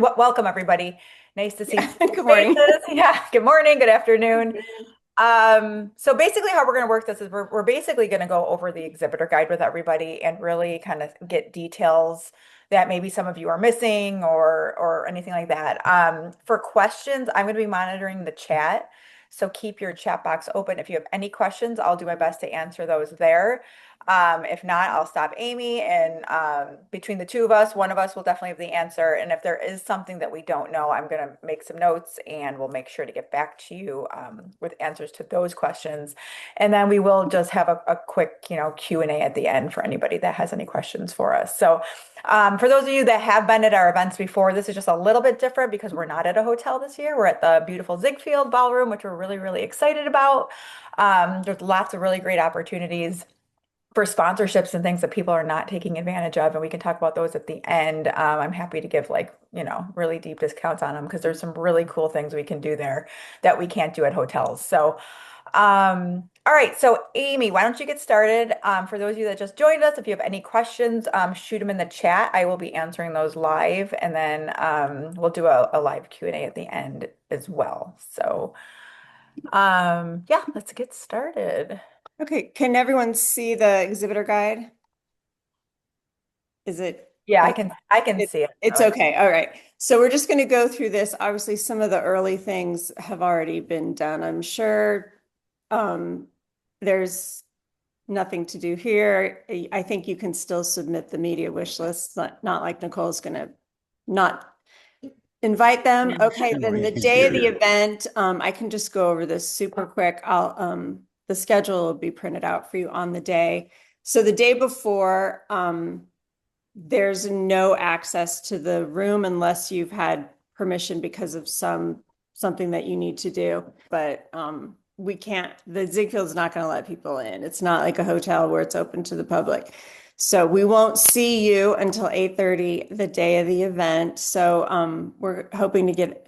Welcome, everybody. Nice to see Yeah. familiar Good morning. faces. Yeah, good morning, good afternoon. So basically how we're going to work this is we're basically going to go over the exhibitor guide with everybody and really kind of get details that maybe some of you are missing or anything like that. For questions, I'm going to be monitoring the chat. So keep your chat box open. If you have any questions, I'll do my best to answer those there. If not, I'll stop Amy, and between the two of us, one of us will definitely have the answer. And if there is something that we don't know, I'm going to make some notes and we'll make sure to get back to you with answers to those questions. And then we will just have a quick, Q&A at the end for anybody that has any questions for us. So for those of you that have been at our events before, this is just a little bit different because we're not at a hotel this year. We're at the beautiful Ziegfeld Ballroom, which we're really, really excited about. There's lots of really great opportunities for sponsorships and things that people are not taking advantage of, and we can talk about those at the end. I'm happy to give really deep discounts on them because there's some really cool things we can do there that we can't do at hotels. So, all right. So Amy, why don't you get started? For those of you that just joined us, if you have any questions, shoot them in the chat. I will be answering those live, and then we'll do a live Q&A at the end as well. So, yeah, let's get started. Okay, can everyone see the exhibitor guide? Is it Yeah, I okay? can I can see it. It's okay. All right. So we're just going to go through this. Obviously, some of the early things have already been done. I'm sure um, there's nothing to do here. I think you can still submit the media wish list. Not like Nicole's going to not invite them. Okay, then the day of the event, I can just go over this super quick. The schedule will be printed out for you on the day. So the day before, there's no access to the room unless you've had permission because of something that you need to do. But we can't, the Ziegfeld's not going to let people in. It's not like a hotel where it's open to the public. So we won't see you until 8:30 the day of the event. So we're hoping to get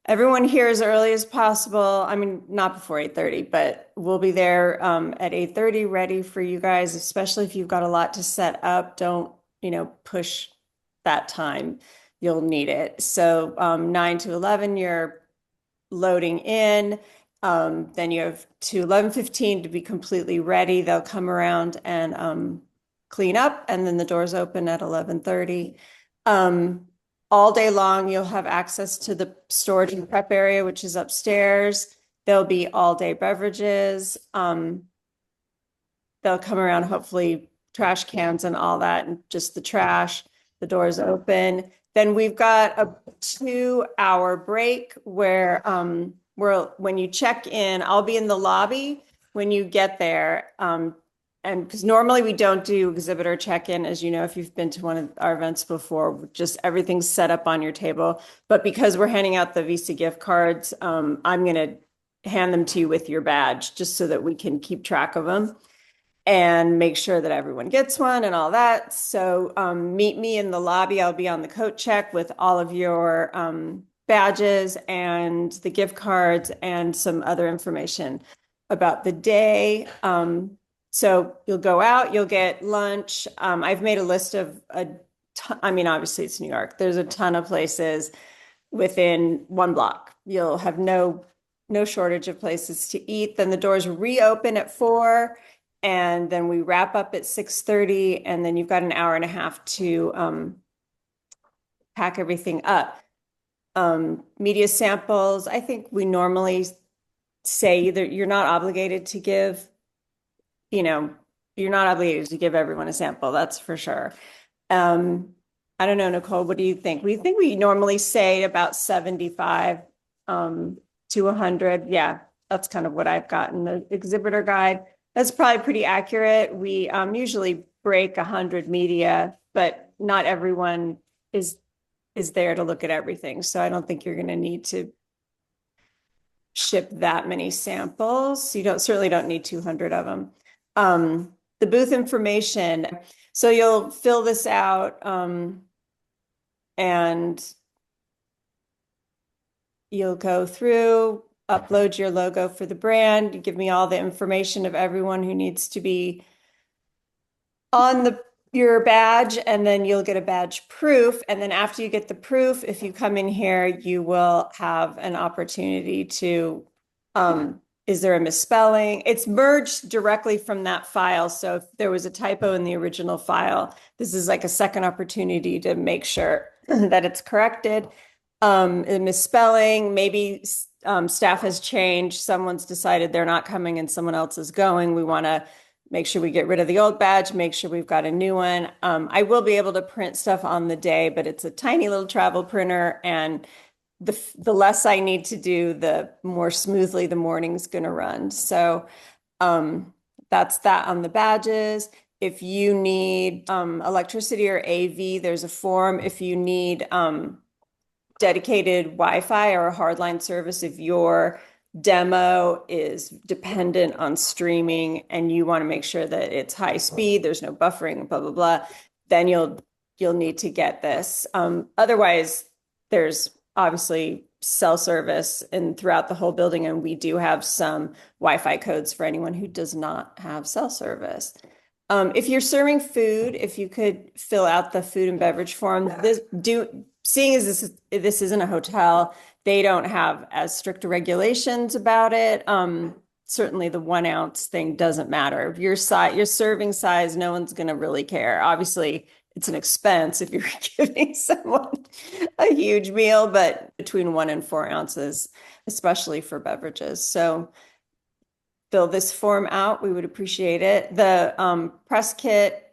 everyone here as early as possible. I mean, not before 8:30, but we'll be there at 8:30 ready for you guys, especially if you've got a lot to set up. Don't, push that time. You'll need it. So 9 to 11, you're loading in. Then you have to 11:15 to be completely ready. They'll come around and clean up, and then the doors open at 11:30. Um, all day long, you'll have access to the storage and prep area, which is upstairs. There'll be all day beverages. They'll come around, hopefully, trash cans and all that, and just the trash. The doors open. Then we've got a 2 hour break where when you check in, I'll be in the lobby when you get there. And because normally we don't do exhibitor check-in, as you know, if you've been to one of our events before, just everything's set up on your table. But because we're handing out the Visa gift cards, I'm going to hand them to you with your badge just so that we can keep track of them and make sure that everyone gets one and all that. So meet me in the lobby. I'll be on the coat check with all of your badges and the gift cards and some other information about the day. So you'll go out, you'll get lunch. I've made a list of a ton, I mean, obviously it's New York. There's a ton of places within 1 block. You'll have no shortage of places to eat. Then the doors reopen at 4, and then we wrap up at 6:30, and then you've got an hour and a half to pack everything up. Media samples, I think we normally say either you're not obligated to give, you know, you're not obligated to give everyone a sample, that's for sure. Um, I don't know, Nicole, what do you think? We think we normally say about 75 to 100. Yeah, that's kind of what I've got in the exhibitor guide. That's probably pretty accurate. We usually break 100 media, but not everyone is is there to look at everything. So I don't think you're going to need to ship that many samples. You don't certainly don't need 200 of them. The booth information. So you'll fill this out and you'll go through, upload your logo for the brand, give me all the information of everyone who needs to be on the your badge, and then you'll get a badge proof. And then after you get the proof, if you come in here, you will have an opportunity to, is there a misspelling? It's merged directly from that file. So if there was a typo in the original file, this is like a second opportunity to make sure that it's corrected. A misspelling, maybe staff has changed, someone's decided they're not coming and someone else is going. We want to make sure we get rid of the old badge, make sure we've got a new one. I will be able to print stuff on the day, but it's a tiny little travel printer, and the less I need to do, the more smoothly the morning's going to run. So that's that on the badges. If you need electricity or AV, there's a form. If you need dedicated Wi-Fi or a hardline service, if your demo is dependent on streaming and you want to make sure that it's high speed, there's no buffering, blah, blah, blah, then you'll need to get this. Otherwise, there's obviously cell service and throughout the whole building, and we do have some Wi-Fi codes for anyone who does not have cell service. If you're serving food, if you could fill out the food and beverage form, seeing as this isn't a hotel, they don't have as strict regulations about it. Certainly the 1 ounce thing doesn't matter. If your serving size, no one's going to really care. Obviously, it's an expense if you're giving someone a huge meal, but between 1 and 4 ounces, especially for beverages. So fill this form out. We would appreciate it. The press kit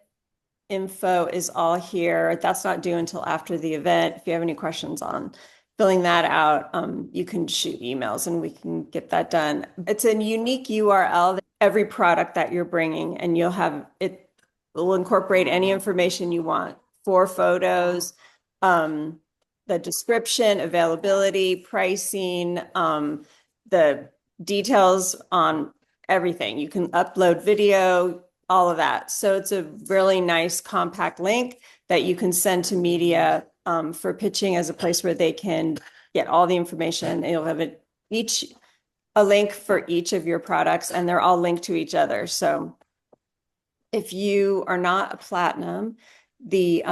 info is all here. That's not due until after the event. If you have any questions on filling that out, you can shoot emails and we can get that done. It's a unique URL, every product that you're bringing, and it will incorporate any information you want. 4 photos, the description, availability, pricing, the details on everything. You can upload video, all of that. So it's a really nice compact link that you can send to media for pitching as a place where they can get all the information. You'll have a link for each of your products, and they're all linked to each other. So if you are not a platinum, the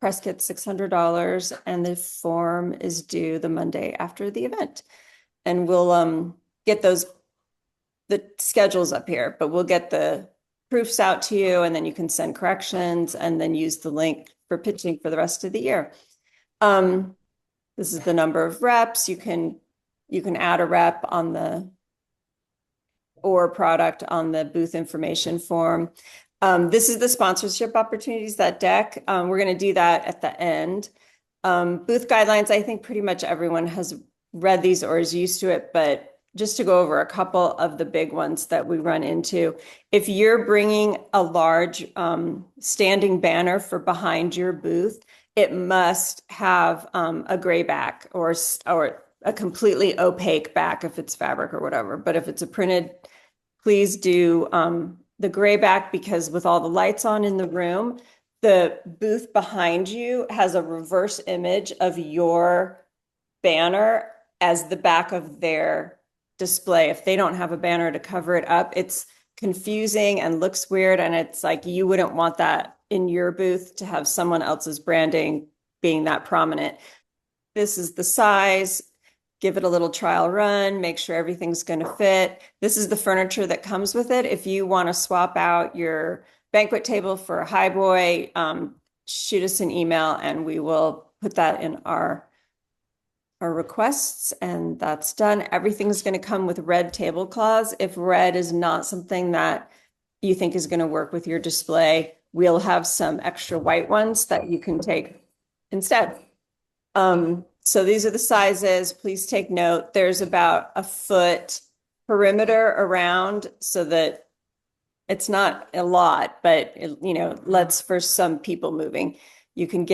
press kit's $600 and the form is due the Monday after the event. And we'll get the schedules up here, but we'll get the proofs out to you, and then you can send corrections and then use the link for pitching for the rest of the year. This is the number of reps. You can add a rep on the or product on the booth information form. This is the sponsorship opportunities, that deck. We're going to do that at the end. Booth guidelines, I think pretty much everyone has read these or is used to it, but just to go over a couple of the big ones that we run into. If you're bringing a large standing banner for behind your booth, it must have a gray back or a completely opaque back if it's fabric or whatever. But if it's a printed, please do the gray back, because with all the lights on in the room, the booth behind you has a reverse image of your banner as the back of their display. If they don't have a banner to cover it up, it's confusing and looks weird. And it's like, you wouldn't want that in your booth to have someone else's branding being that prominent. This is the size. Give it a little trial run, make sure everything's going to fit. This is the furniture that comes with it. If you want to swap out your banquet table for a highboy, shoot us an email and we will put that in our requests, and that's done. Everything's going to come with red tablecloths. If red is not something that you think is going to work with your display, we'll have some extra white ones that you can take instead. So these are the sizes. Please take note. There's about a foot perimeter around, so that it's not a lot, but let's for some people moving, you can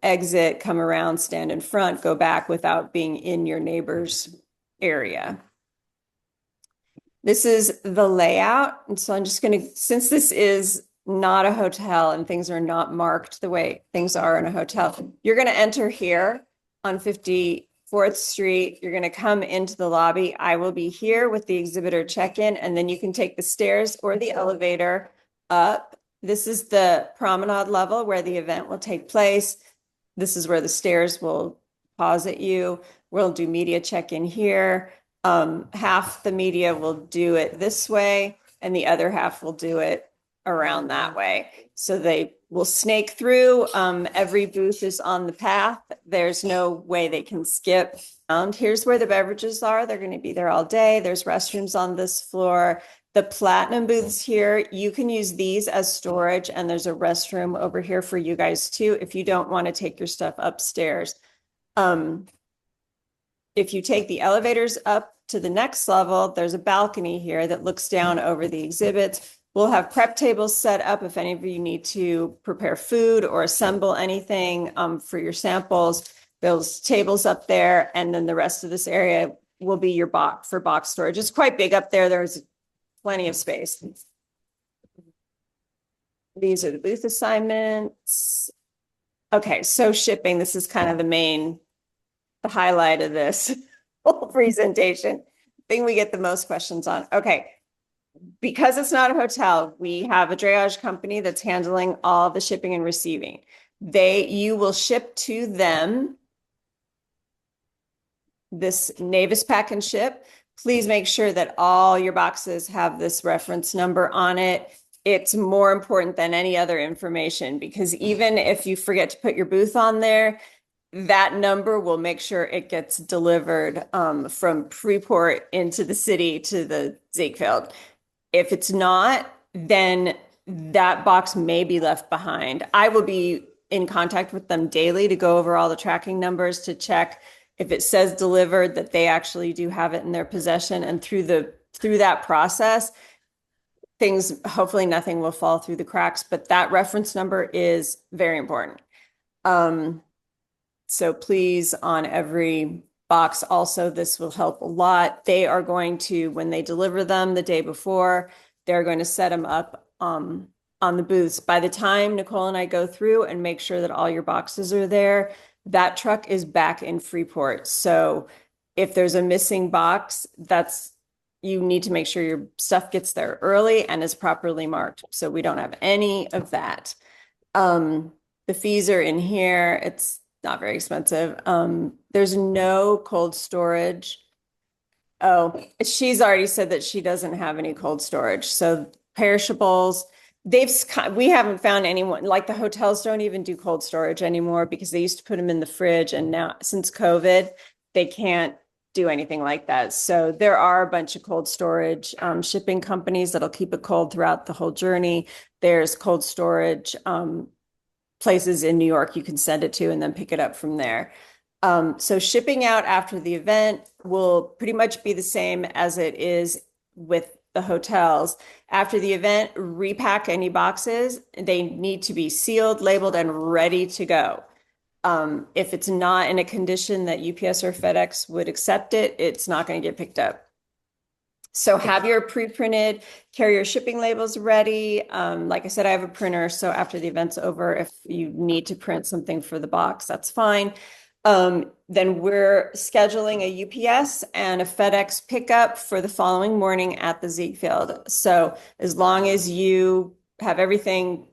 exit, come around, stand in front, go back without being in your neighbor's area. This is the layout. And so I'm just going to, since this is not a hotel and things are not marked the way things are in a hotel, you're going to enter here on 54th Street. You're going to come into the lobby. I will be here with the exhibitor check-in, and then you can take the stairs or the elevator up This is the promenade level where the event will take place. This is where the stairs will pause at you. We'll do media check-in here. Half the media will do it this way, and the other half will do it around that way. So they will snake through. Every booth is on the path. There's no way they can skip. Here's where the beverages are. They're going to be there all day. There's restrooms on this floor. The platinum booths here, you can use these as storage, and there's a restroom over here for you guys too if you don't want to take your stuff upstairs. If you take the elevators up to the next level, there's a balcony here that looks down over the exhibits. We'll have prep tables set up if any of you need to prepare food or assemble anything for your samples. Those tables up there, and then the rest of this area will be your box storage. It's quite big up there. There's plenty of space. These are the booth assignments. Okay, so shipping, this is kind of the highlight of this whole presentation, thing we get the most questions on. Okay, because it's not a hotel, we have a drayage company that's handling all the shipping and receiving. You will ship to them this Navis Pack and Ship. Please make sure that all your boxes have this reference number on it. It's more important than any other information, because even if you forget to put your booth on there, that number will make sure it gets delivered from Freeport into the city to the Ziegfeld. If it's not, then that box may be left behind. I will be in contact with them daily to go over all the tracking numbers to check if it says delivered, that they actually do have it in their possession. And through that process, hopefully nothing will fall through the cracks, but that reference number is very important. So please, on every box, also, this will help a lot. They are going to, when they deliver them the day before, they're going to set them up on the booths. By the time Nicole and I go through and make sure that all your boxes are there, that truck is back in Freeport. So if there's a missing box, you need to make sure your stuff gets there early and is properly marked. So we don't have any of that. The fees are in here. It's not very expensive. There's no cold storage. Oh, she's already said that she doesn't have any cold storage. So perishables, we haven't found anyone, like the hotels don't even do cold storage anymore, because they used to put them in the fridge, and now since COVID, they can't do anything like that. So there are a bunch of cold storage shipping companies that'll keep it cold throughout the whole journey. There's cold storage places in New York you can send it to and then pick it up from there. So shipping out after the event will pretty much be the same as it is with the hotels. After the event, repack any boxes. They need to be sealed, labeled, and ready to go. If it's not in a condition that UPS or FedEx would accept it, it's not going to get picked up. So have your pre-printed carrier shipping labels ready. Like I said, I have a printer, so after the event's over, if you need to print something for the box, that's fine. Then we're scheduling a UPS and a FedEx pickup for the following morning at the Ziegfeld. So as long as you have everything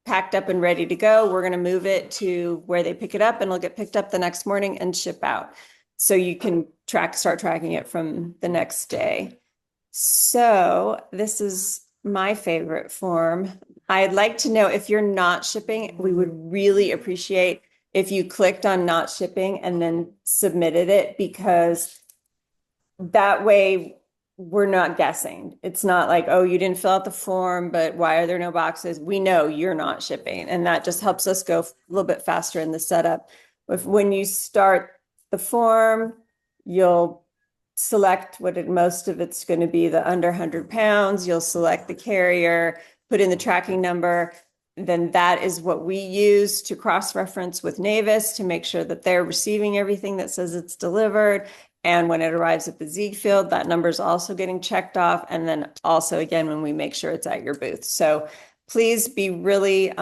packed up and ready to go, we're going to move it to where they pick it up, and it'll get picked up the next morning and ship out. So you can start tracking it from the next day. So this is my favorite form. I'd like to know, if you're not shipping, we would really appreciate if you clicked on not shipping and then submitted it, because that way we're not guessing. It's not like, oh, you didn't fill out the form, but why are there no boxes? We know you're not shipping, and that just helps us go a little bit faster in the setup. When you start the form, you'll select most of it's going to be the under 100 pounds. You'll select the carrier, put in the tracking number. Then that is what we use to cross-reference with Navis to make sure that they're receiving everything that says it's delivered. And when it arrives at the Ziegfeld, that number is also getting checked off. And then also, again, when we make sure it's at your booth. So please be really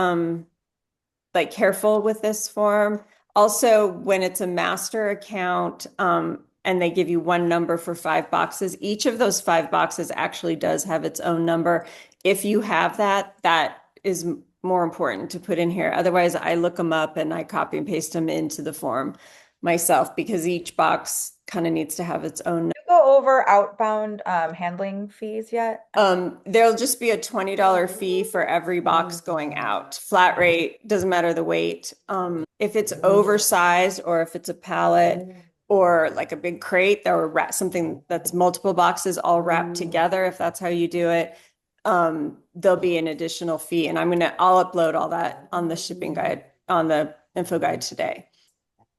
careful with this form. Also, when it's a master account and they give you one number for 5 boxes, each of those 5 boxes actually does have its own number. If you have that is more important to put in here. Otherwise, I look them up and I copy and paste them into the form myself because each box kind of needs to have its own. You go over outbound handling fees yet? There'll just be a $20 fee for every box going out. Flat rate, doesn't matter the weight. If it's oversized or if it's a pallet or like a big crate or something that's multiple boxes all wrapped together, if that's how you do it, there'll be an additional fee. And I'll upload all that on the shipping guide, on the info guide today.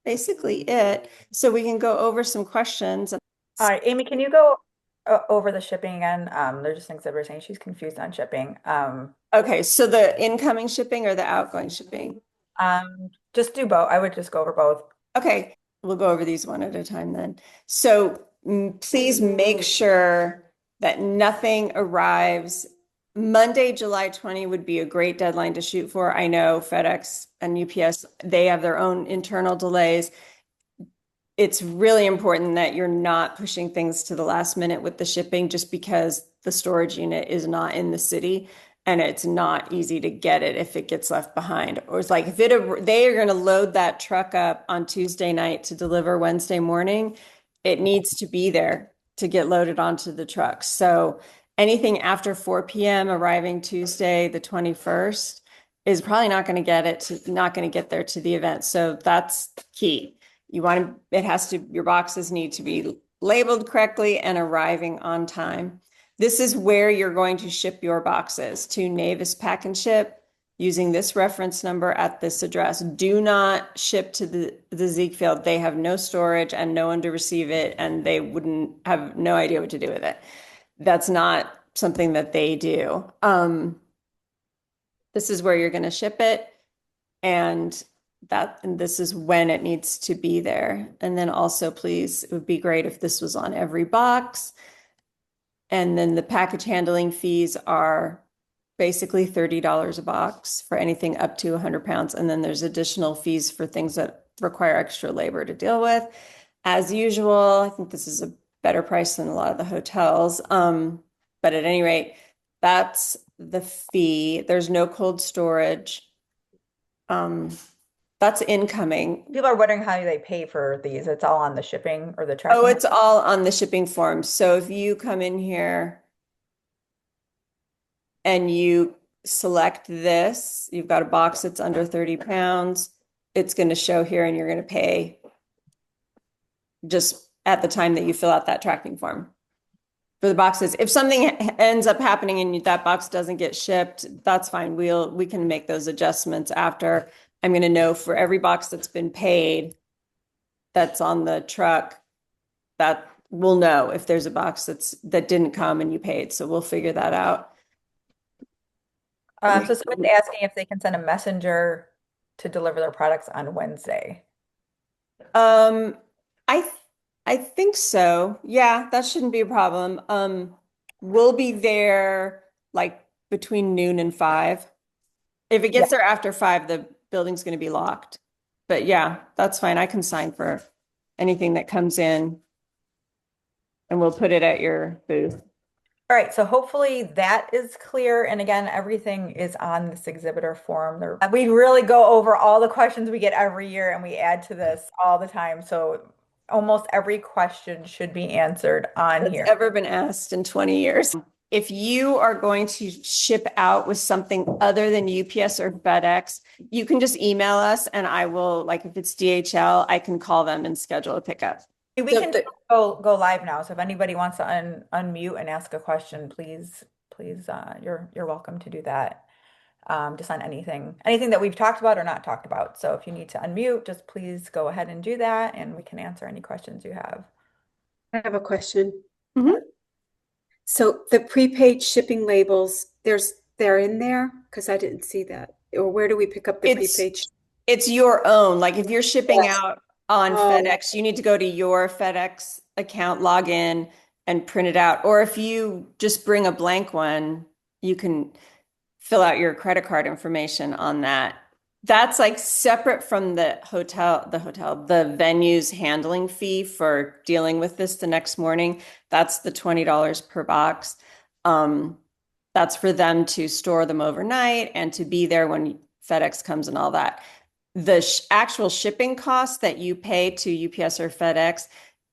Basically it. So we can go over some questions. All right, Amy, can you go over the shipping again? There's just things that we're saying she's confused on shipping. Okay, so the incoming shipping or the outgoing shipping? Just do both. I would just go over both. Okay, we'll go over these one at a time then. So please make sure that nothing arrives. Monday, July 20 would be a great deadline to shoot for. I know FedEx and UPS, they have their own internal delays. It's really important that you're not pushing things to the last minute with the shipping just because the storage unit is not in the city and it's not easy to get it if it gets left behind. Or it's like if they are going to load that truck up on Tuesday night to deliver Wednesday morning, it needs to be there to get loaded onto the truck. So anything after 4 p.m. arriving Tuesday, the 21st, is probably not going to get there to the event. So that's key. Your boxes need to be labeled correctly and arriving on time. This is where you're going to ship your boxes to Navis Pack and Ship using this reference number at this address. Do not ship to the Ziegfeld. They have no storage and no one to receive it, and they wouldn't have no idea what to do with it. That's not something that they do. This is where you're going to ship it, and this is when it needs to be there. And then also, please, it would be great if this was on every box. And then the package handling fees are basically $30 a box for anything up to 100 pounds. And then there's additional fees for things that require extra labor to deal with. As usual, I think this is a better price than a lot of the hotels. But at any rate, that's the fee. There's no cold storage. That's incoming. People are wondering how they pay for these. It's all on the shipping or the tracking. Oh, it's all on the shipping form. So if you come in here and you select this, you've got a box that's under 30 pounds, it's going to show here and you're going to pay just at the time that you fill out that tracking form for the boxes. If something ends up happening and that box doesn't get shipped, that's fine. We can make those adjustments after. I'm going to know for every box that's been paid that's on the truck, that we'll know if there's a box that didn't come and you paid. So we'll figure that out. So someone's asking if they can send a messenger to deliver their products on Wednesday. I think so. Yeah, that shouldn't be a problem. We'll be there like between noon and 5. If it gets there after 5, the building's going to be locked. But yeah, that's fine. I can sign for anything that comes in and we'll put it at your booth. All right, so hopefully that is clear. And again, everything is on this exhibitor form. We really go over all the questions we get every year and we add to this all the time. So almost every question should be answered on here. That's ever been asked in 20 years. If you are going to ship out with something other than UPS or FedEx, you can just email us and I will, like if it's DHL, I can call them and schedule a pickup. We can go live now. So if anybody wants to unmute and ask a question, please, you're welcome to do that. Just on anything that we've talked about or not talked about. So if you need to unmute, just please go ahead and do that and we can answer any questions you have. I have a question. Mhm. So the prepaid shipping labels, they're in there? Because I didn't see that. Or where do we pick up the prepaid? It's your own. Like if you're shipping Yes. out on FedEx, you need to go to your FedEx account, log in and print it out. Or if you just bring a blank one, you can fill out your credit card information on that. That's like separate from the venue's handling fee for dealing with this the next morning. That's the $20 per box. that's for them to store them overnight and to be there when FedEx comes and all that. The actual shipping costs that you pay to UPS or FedEx,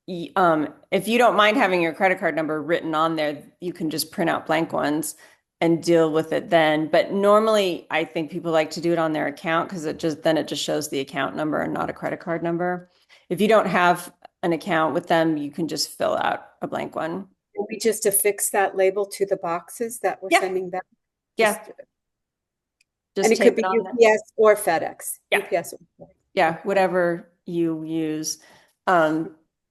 if you don't mind having your credit card number written on there, you can just print out blank ones and deal with it then. But normally, I think people like to do it on their account because it just shows the account number and not a credit card number. If you don't have an account with them, you can just fill out a blank one. We just affix that label to the boxes that we're Yeah. sending back. Yeah. Just- Just and it tape could be on there. UPS or FedEx. Yeah. UPS. Or FedEx. Yeah, whatever you use.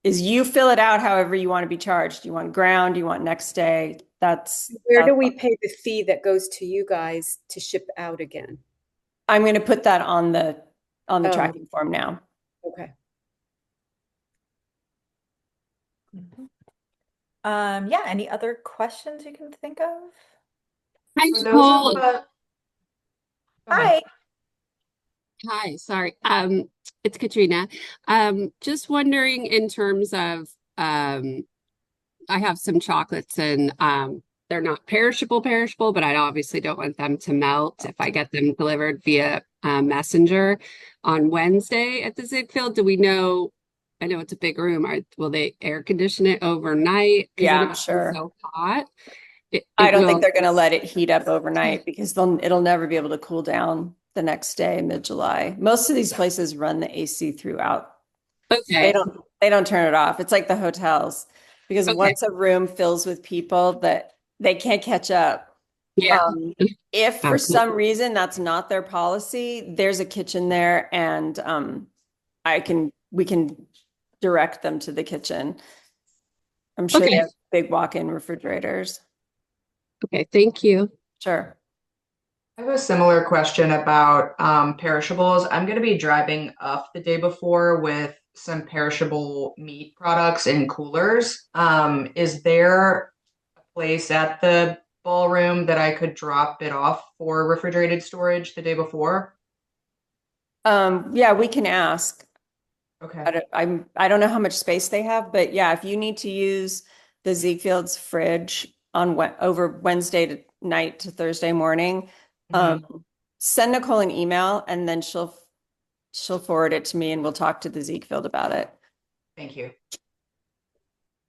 Is you fill it out however you want to be charged. You want ground, you want next day. Where do we pay the fee that goes to you guys to ship out again? I'm going to put that on the Oh. tracking form now. Okay. Yeah, any other questions you can think of? Hi, For those Nicole. of, go ahead. Hi. Hi, sorry. It's Katrina. Just wondering in terms of I have some chocolates and they're not perishable, but I obviously don't want them to melt if I get them delivered via messenger on Wednesday at the Ziegfeld. Do we know? I know it's a big room. Will they air condition it overnight? 'Cause Yeah, I know I'm it's sure. so hot. I don't think will. they're going to let it heat up overnight because it'll never be able to cool down the next day, mid-July. Most of these places run the AC throughout. Okay. They don't turn it off. It's like the hotels because Okay. once a room fills with people that they can't catch up. Yeah. If for Absolutely. some reason that's not their policy, there's a kitchen there and we can direct them to the kitchen. I'm sure they Okay. have big walk-in refrigerators. Okay. Thank you. Sure. I have a similar question about perishables. I'm going to be driving up the day before with some perishable meat products in coolers. Is there a place at the ballroom that I could drop it off for refrigerated storage the day before? Yeah, we can ask. Okay. I don't know how much space they have, but yeah, if you need to use the Ziegfeld's fridge on over Wednesday night to Thursday morning, send Nicole an email and then she'll forward it to me and we'll talk to the Ziegfeld about it. Thank you.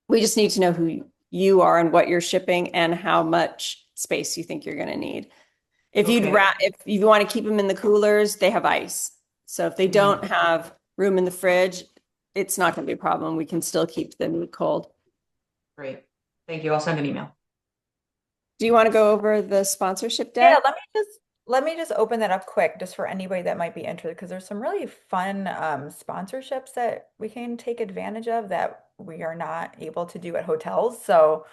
We just need to know who you are and what you're shipping and how much space you think you're going to need. If Okay. if you want to keep them in the coolers, they have ice. So if they don't have room in the fridge, it's not going to be a problem. We can still keep the meat cold. Great. Thank you. I'll send an email. Do you want to go over the sponsorship Yeah, deck? let me just open that up quick just for anybody that might be interested because there's some really fun sponsorships that we can take advantage of that we are not able to do at hotels. So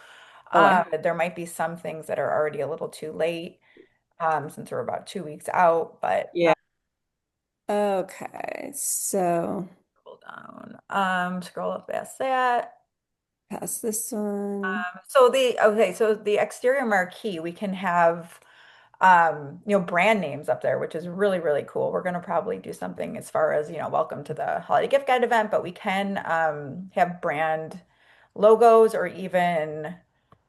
there might be some things that are already a little too late since we're about 2 weeks out, but Yeah. Okay, so scroll down. Scroll up past that. pass this one. So the exterior marquee, we can have brand names up there, which is really, really cool. We're going to probably do something as far as, welcome to the holiday gift guide event, but we can have brand logos or even,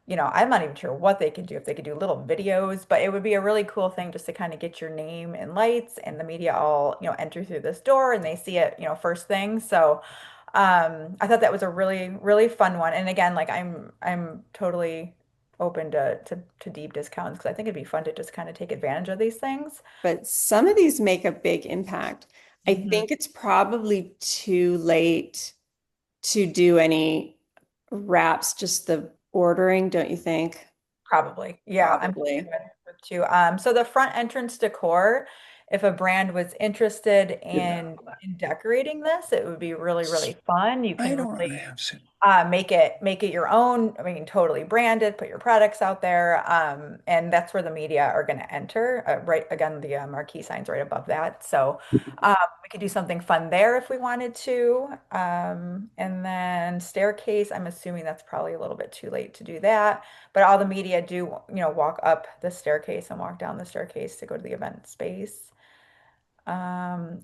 I'm not even sure what they could do, if they could do little videos, but it would be a really cool thing just to kind of get your name in lights and the media all, enter through this door and they see it, first thing. So I thought that was a really, really fun one. And again, like I'm totally open to deep discounts because I think it'd be fun to just kind of take advantage of these things. But some of these make a big impact. I think it's probably too late to do any wraps, just the ordering, don't you think? Probably. Yeah, Probably. I'm too. So the front entrance decor, if a brand was interested in decorating this, it would be really, really fun. You can really make it your own. I mean, totally branded, put your products out there. And that's where the media are going to enter. Right, again, the marquee signs right above that. So we could do something fun there if we wanted to. And then staircase, I'm assuming that's probably a little bit too late to do that. But all the media do, walk up the staircase and walk down the staircase to go to the event space.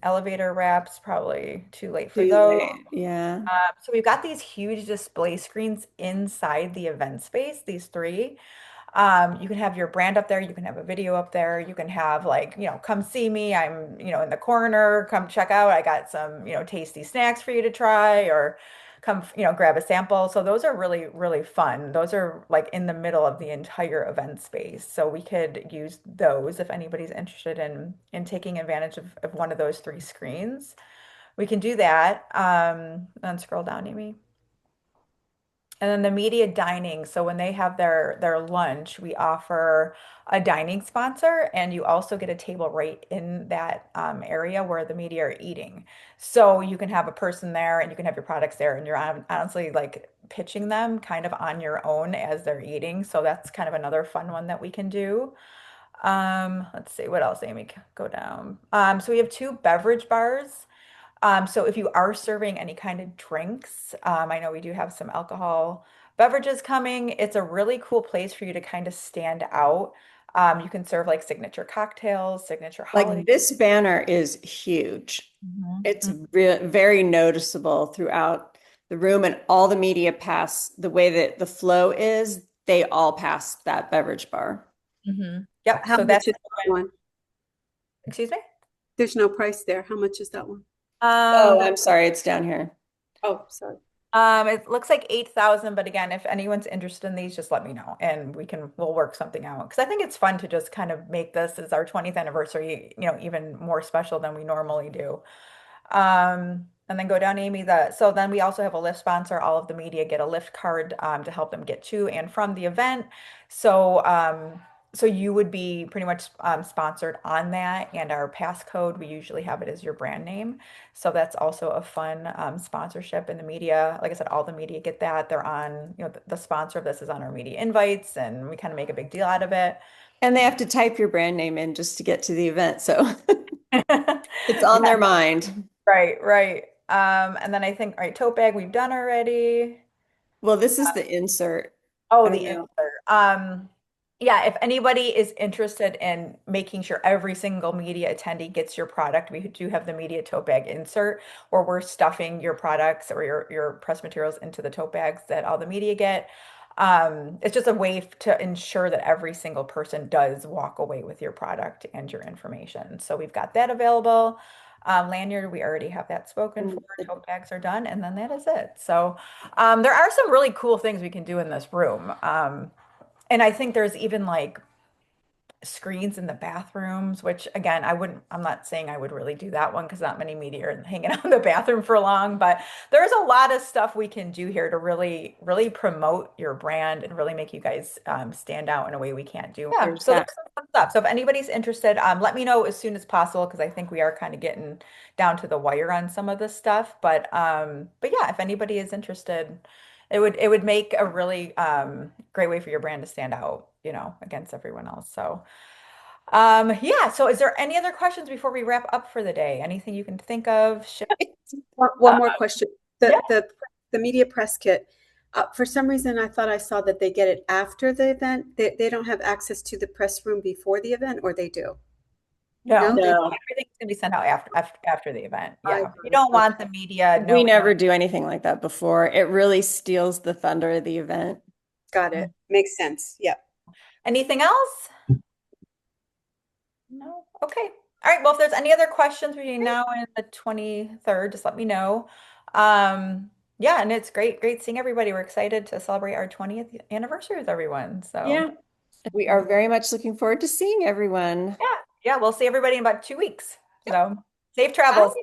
Elevator wraps, probably too late for Too those. late. Yeah. So we've got these huge display screens inside the event space, these three. You can have your brand up there, you can have a video up there, you can have like, come see me. I'm, in the corner, come check out. I got some, tasty snacks for you to try or come, grab a sample. So those are really, really fun. Those are like in the middle of the entire event space. So we could use those if anybody's interested in taking advantage of one of those three screens. We can do that. And scroll down, Amy. And then the media dining. So when they have their lunch, we offer a dining sponsor, and you also get a table right in that area where the media are eating. So you can have a person there, and you can have your products there, and you're honestly like pitching them kind of on your own as they're eating. So that's kind of another fun one that we can do. Let's see what else, Amy. Go down. So we have two beverage bars. So if you are serving any kind of drinks, I know we do have some alcohol beverages coming. It's a really cool place for you to kind of stand out. You can serve like signature cocktails, signature holiday. Like this banner is huge. Mhm. It's very noticeable throughout the room, and all the media pass the way that the flow is, they all pass that beverage bar. Mhm. Yep. How So much that's, is that one? excuse me. There's no price there. How much is that one? Oh, The I'm sorry, it's down here. Oh, sorry. It looks like 8,000, but again, if anyone's interested in these, just let me know and we'll work something out. Because I think it's fun to just kind of make this as our 20th anniversary, even more special than we normally do. And then go down, Amy. So then we also have a lift sponsor. All of the media get a lift card to help them get to and from the event. So you would be pretty much sponsored on that, and our passcode, we usually have it as your brand name. So that's also a fun sponsorship in the media. Like I said, all the media get that. They're on, the sponsor of this is on our media invites, and we kind of make a big deal out of it. And they have to type your brand name in just to get to the event. So it's on Yeah, their mind. right, right. And then I think, all right, tote bag we've done already. Well, this is the insert. Oh, I the know. insert. Yeah, if anybody is interested in making sure every single media attendee gets your product, we do have the media tote bag insert where we're stuffing your products or your press materials into the tote bags that all the media get. It's just a way to ensure that every single person does walk away with your product and your information. So we've got that available. Lanyard, we already have that spoken And for. Tote bags are done, and then that is it. So there are some really cool things we can do in this room. And I think there's even like screens in the bathrooms, which again, I'm not saying I would really do that one because not many media are hanging out in the bathroom for long, but there's a lot of stuff we can do here to really, really promote your brand and really make you guys stand out in a way we can't do. Yeah, There's so that. there's some fun stuff. So if anybody's interested, let me know as soon as possible because I think we are kind of getting down to the wire on some of this stuff. But yeah, if anybody is interested, it would make a really great way for your brand to stand out, against everyone else. So yeah, so is there any other questions before we wrap up for the day? Anything you can think of? One more question. Yeah. The media press kit. For some reason, I thought I saw that they get it after the event. They don't have access to the press room before the event, or they do? No, No. everything's gonna be sent out after the event. I Yeah, got you it. don't want Okay. the media We knowing. never do anything like that before. It really steals the thunder of the event. Got it. Makes sense. Yep. Anything else? No? Okay. All right. Well, if there's any other questions between now and the 23rd, just let me know. Yeah, and it's great seeing everybody. We're excited to celebrate our 20th anniversary with everyone. So Yeah. We are very much looking forward to seeing everyone. yeah, we'll see everybody in about 2 weeks. So safe travels.